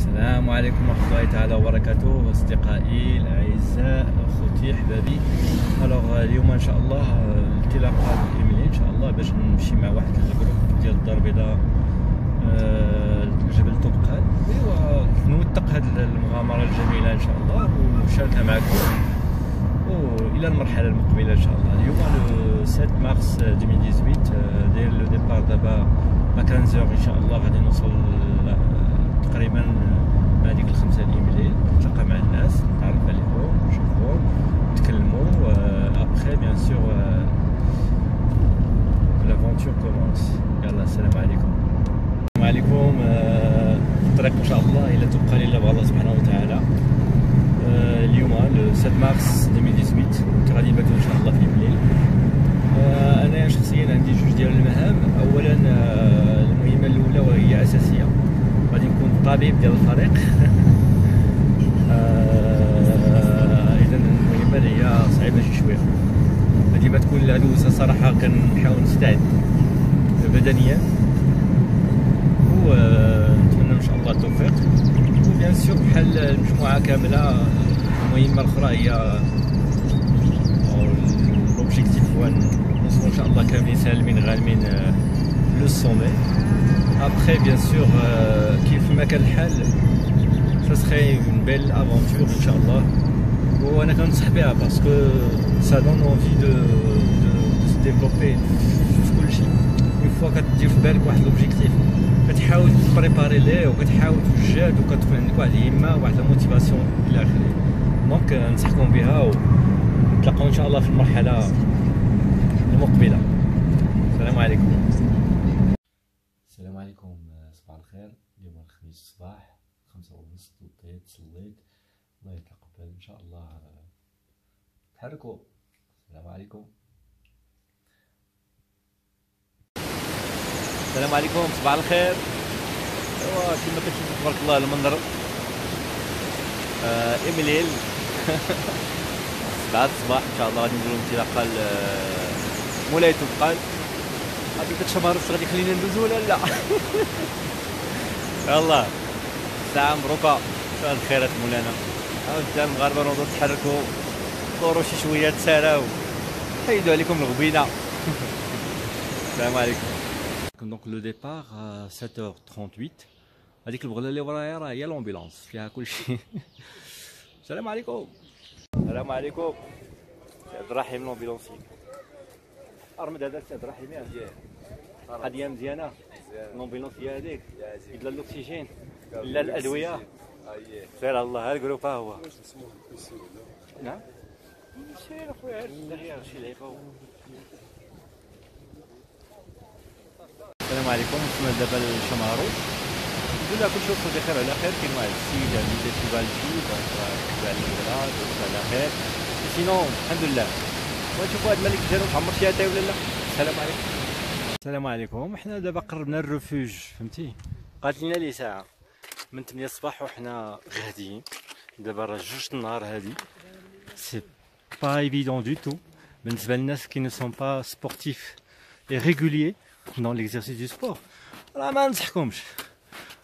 السلام عليكم ورحمة الله تعالى وبركاته أصدقائي الأعزاء أخوتي أحبابي. اليوم إن شاء الله الانطلاقة الإيميلي إن شاء الله باش نمشي مع واحد الجروب ديال الدار البيضاء جبل طبقان. ايوا نوثق هذه المغامرة الجميلة إن شاء الله ونشاركها معكم وإلى المرحلة المقبلة إن شاء الله. اليوم لو 7 مارس 2018 داير لو ديبار دابا à 15h ان شاء الله غادي نوصل تقريبا مع ديك الخمسة الايميلي، نتلاقى مع الناس نتعرف عليهم نشوفهم نتكلموا ابخي بيان سور لافونتور كومونس. يلا السلام عليكم. السلام عليكم. الطريق ان شاء الله الى تبقى لله بغى الله سبحانه وتعالى. اليوم لو 7 مارس 2018 غادي نباتو ان شاء الله في الليل. انا شخصيا عندي جوج ديال المهام. اولا المهمه الاولى وهي اساسيه، غادي نكون الطبيب ديال الفريق. اذا المهمه اللي هي صعيبه شي شويه، هذه ما تكون العدوسه صراحه. كنحاول نستعد بدنيا ونتمنى ان شاء الله التوفيق. وبيان سور بحال المجموعه كامله المهمه الاخرى هي لوبجيكتيف هو نوصلوا ان شاء الله كاملين سالمين غانمين لو سومي. ابخي بيان سور كيف ما كان الحال سا سخي اون بيل افونتور ان شاء الله، وانا كنصح بها باسكو سا دون اونفي دو سو ديفلوبي في كل شيء. اون فوا كدير في بالك واحد لوبجيكتيف كتحاول تبريباري ليه وكتحاول تجاد وكتكون عندك واحد الهمه واحد الموتيفاسيون الى اخره. دونك ننصحكم بها ونتلاقاو ان شاء الله في المرحله المقبله. السلام عليكم. السلام عليكم. صباح الخير. اليوم الخميس الصباح 5:30 وطيت صليت، الله يتقبل ان شاء الله. تحركوا. السلام عليكم. السلام عليكم. صباح الخير. ايوا كما كتشوفوا تبارك الله المنظر ايميليل 7 الصباح ان شاء الله غادي نديرو انطلاقه مولاي طبقان. غادي داك الشمارس غادي يخلينا ندوزو ولا لا؟ يلا ساعة مبروكة. مساء الخيرات مولانا. عاود المغاربة نوضو تحركو دورو شي شوية تساراو حيدو عليكم الغبينة. السلام عليكم. دونك لو ديبار 7h38. هذيك البغلة اللي ورايا راه هي لومبيلونس فيها كلشي. السلام عليكم. السلام عليكم. سي عبد الرحيم لومبيلونسي. ارمد هذا سي عبد الرحيم ياك قضيه مزيانه. لومبيلونس هي هذيك لا الاكسجين لا الادويه. سير الله الجروب ها هو. نعم سير اخويا دغيا شي لعيبه. السلام عليكم. وصلنا دابا للشمارو. الحمد لله كلشي وصل بخير على خير. كاين واحد السيد عنده فيستيفال فيه كتبع الولاد وصل على خير. سينو الحمد لله. ونشوفوا هاد الملك ديالو عمر شي اتاي ولا لا. السلام عليكم. السلام عليكم. حنا دابا قربنا الرفوج فهمتي. قالت لنا لي ساعه من 8 الصباح وحنا غاديين. دابا راه 2 النهار هادي سي با ايفيدون دو تو بالنسبه للناس كي نو سون با سبورتيف اي ريغوليي دون ليكزارسيس دو سبور. راه ما ننصحكمش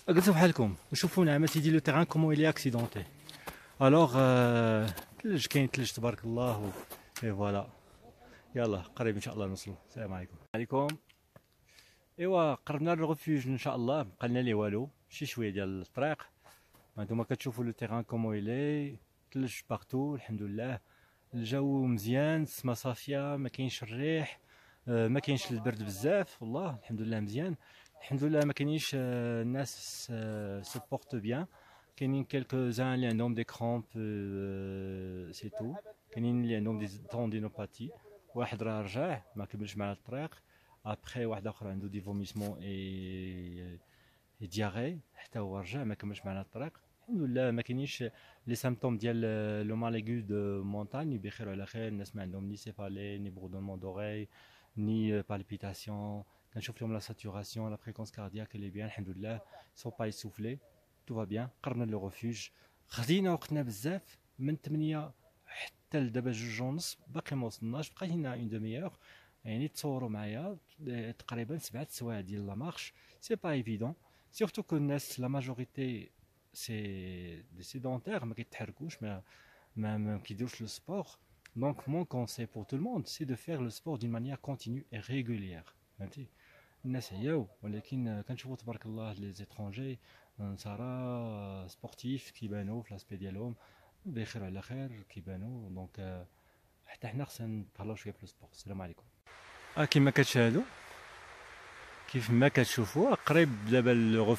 اجلسوا بحالكم وشوفوا نعم سيدي لو تيران كومون إلي اكسيدونتي. الوغ تلج كاين تلج تبارك الله اي فوالا. يلا قريب ان شاء الله نوصلوا. السلام عليكم. عليكم. ايوا قربنا للريفوج ان شاء الله. بقى لنا لي والو شي شويه ديال الطريق. هانتوما كتشوفوا لو تيران كومون إلي تلج بارتو الحمد لله. الجو مزيان، السما صافيه، ما كاينش الريح، ما كاينش البرد بزاف. والله الحمد لله مزيان. الحمد لله ما كاينينش الناس سو بورت بيان. كاينين كيلكو زان اللي عندهم دي كرامب سي تو. كاينين اللي عندهم دي توندينوباتي. واحد راه رجع ما كملش معنا الطريق. ابخي واحد اخر عنده دي فوميسمون اي دياري حتى هو رجع ما كملش معنا الطريق. الحمد لله ما كاينينش لي سيمبتوم ديال لو ماليغو دو مونتاني بخير وعلى خير. الناس ما عندهم ني سيفالي ني بردونمون دوغي ني بالبيتاسيون. كنشوف لهم لا ساتوراسيون لا فريكونس كاردياك اللي بيان الحمد لله. سو با يسوفلي تو فا بيان. قربنا لو ريفوج. خدينا وقتنا بزاف من 8 حتى لدابا 2:30 باقي ما وصلناش. بقى لنا اون دوميور يعني تصوروا معايا تقريبا 7 سوايع ديال لا مارش. سي با ايفيدون سيرتو كو الناس لا ماجوريتي c'est des sédentaires, mais qui touchent le sport. Donc, mon conseil pour tout le monde, c'est de faire le sport d'une manière continue et régulière. الناس عياو ولكن كنشوفوا تبارك الله لي زيترونجي نصارى سبورتيف كيبانوا في لاسبي ديالهم بخير على خير كيبانوا دونك حتى حنا خصنا نتهلاو شويه في السبور. السلام عليكم. كما كتشاهدوا كيف ما كتشوفوا قريب دابا لو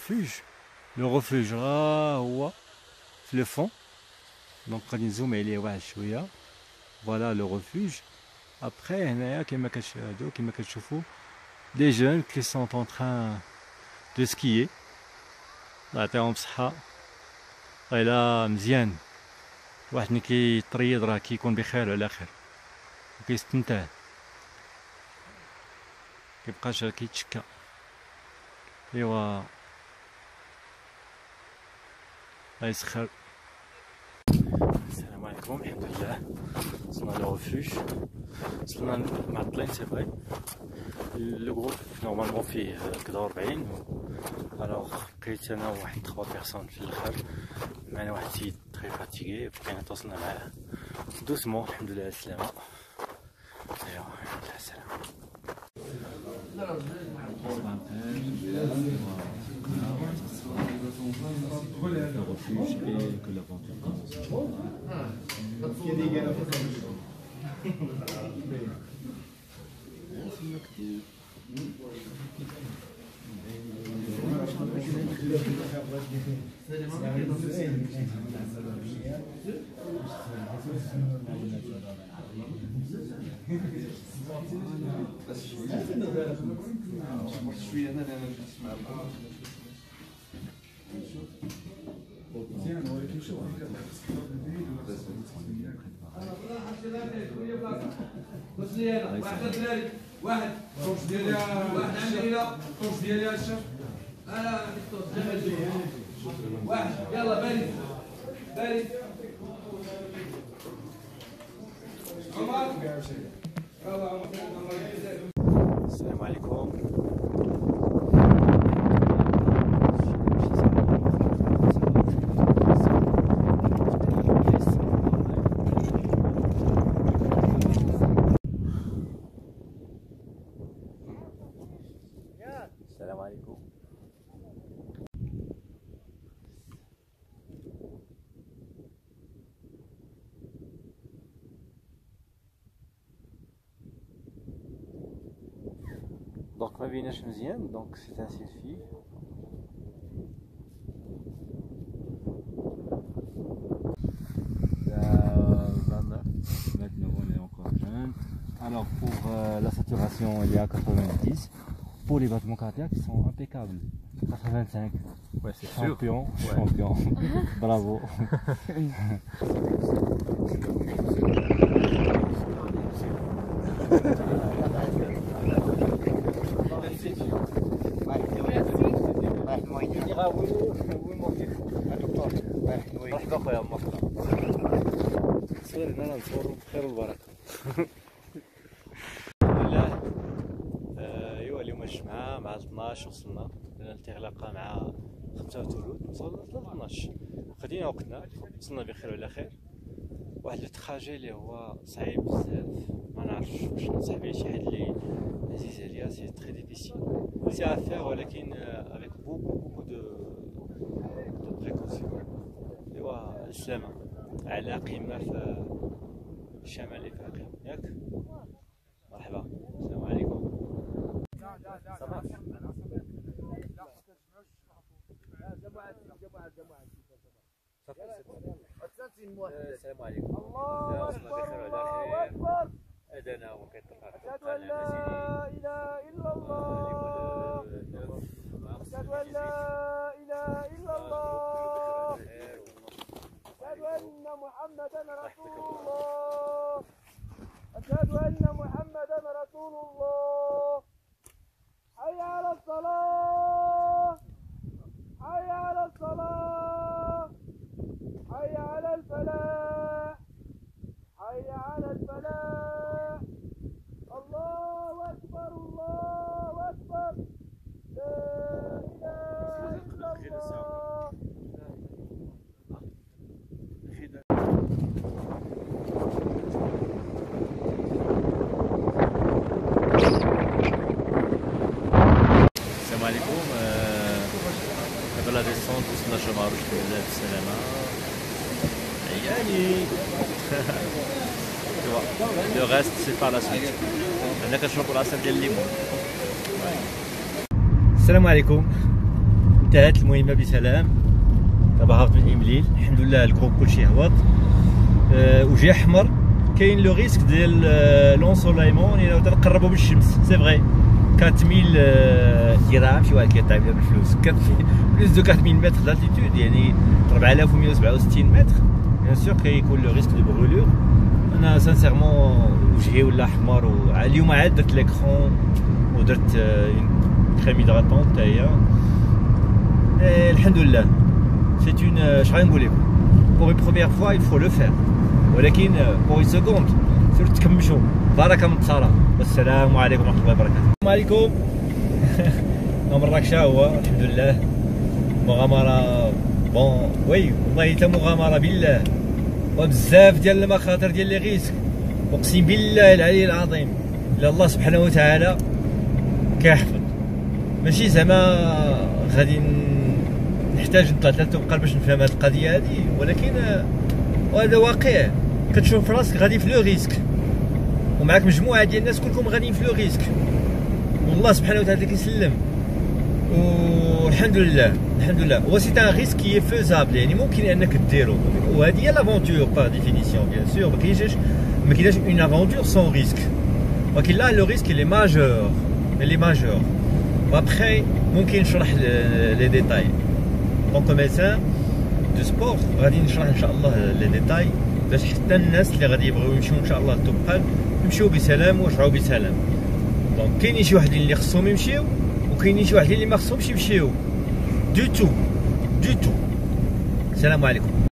ريفوج راه هو في لو فون دونك غادي نزوم عليه واحد شويه. فوالا لو ريفوج. ابخي هنايا كما كتشاهدوا كما كتشوفوا des jeunes qui sont en train de skier. الله يعطيهم بصحة. إلا مزيان واحد ملي كيطريد راه كيكون بخير وعلى خير وكيستمتع كيبقاش كيتشكى. ايوا الله يسخر. السلام عليكم. الحمد لله وصلنا لو ريفوج. وصلنا معطلين سي فري. لو جروب نورمالمون فيه كدا 40 الوغ بقيت انا وواحد 3 بيرسون في الاخر. معنا واحد السيد تري فاتيغي بقينا تواصلنا معاه دوسمون. الحمد لله على السلامة. ايوا الحمد لله على السلامة. واحد الطوش ديالي واحد عندي الطوش ديالي هاشم انا واحد يلا بارد عمر يلا عمر. السلام عليكم. السلام عليكم. دونك ما بيناش مزيان دونك سي ان سيلفي. Maintenant on est encore jeune. Alors pour la saturation il est à 90. Pour les battements cardiaques ils sont impeccables. 85. Ouais, c'est champion, sûr. Champion. Bravo. مرحبا خويا مرحبا. تصوير هنا نصورو بخير والبركة. ايوا اليوم الجمعة مع 12 وصلنا الانطلاقة مع 5 تولود وصلنا 12 خدينا وقتنا وصلنا بخير وعلى خير. واحد لو تراجي اللي هو صعيب بزاف ما نعرفش واش ننصح به شي حد اللي عزيز عليا. سي تري ديفيسيل سي افير ولكن افيك بوكو دو بريكوسيون. ايوا السلامة على قمة في شمال افريقيا ياك. مرحبا السلام عليكم. السلام عليكم. الله اكبر الله اكبر. اذن وكيطلع اشهد ان لا اله الا الله اشهد ان لا اله الا الله اشهد ان محمدا رسول الله اشهد ان محمدا رسول الله. حي على الصلاة حي على الصلاة حي على الفلاح حي على الفلاح. الله أكبر الله أكبر لا إله إلا الله شمارو شكون بزاف بالسلامة عياني. لو غاست سي با لا سويت. هنا كنشربو العصير ديال الليمون. السلام عليكم. انتهت المهمة بسلام. دابا هابط من إمليل الحمد لله، الكروب كلشي هبط. وجه احمر. كاين لو ريسك ديال لونسولايمون الى تنقربوا بالشمس. سي فري 4000 درهم شي واحد كيطلع بلا بالفلوس. بلوس دو 4000 متر دالتيتود، يعني 4167 متر. بيان سور كيكون لو ريسك دو برولور. انا سانسيرمون وجهي ولا احمر، واليوم عاد درت ليكرون ودرت اون كريم هيدراتون حتى هي. الحمد لله. سي اون اش غادي نقول لكم، بور اون بروميير فوا il faut le faire، ولكن بور اون سكوند سيرتو تكمشوا. بركه من التصارى. والسلام عليكم ورحمه الله وبركاته. السلام عليكم. مراكش هو الحمد لله. مغامره بون وي والله حتى مغامره بالله، وبزاف ديال المخاطر ديال لي ريسك. اقسم بالله العلي العظيم الا الله سبحانه وتعالى كيحفظ. ماشي زعما غادي نحتاج نطلع 3 دقائق باش نفهم هذه القضيه هذه، ولكن وهذا واقع. كتشوف راسك غادي في لو ريسك، ومعاك مجموعه ديال الناس كلكم غاديين في لو ريسك، والله سبحانه وتعالى كيسلم. والحمد لله الحمد لله. هو سي ان ريسك كي فيزابل، يعني ممكن انك ديرو، وهذه هي لافونتور باغ ديفينيسيون. بيان سور ما كايناش اون افونتور سون ريسك، ولكن لا لو ريسك لي ماجور لي ماجور. وابخي ممكن نشرح لي ديتاي دونك ميدسان دو سبور. غادي نشرح ان شاء الله لي ديتاي باش حتى الناس اللي غادي يبغيو يمشيو ان شاء الله للطبقال يمشيو بسلام ويرجعوا بسلام. دونك كاينين شي وحدين اللي خصهم يمشيو، وكاينين شي وحدين اللي ما خصهمش يمشيو دو تو. السلام عليكم.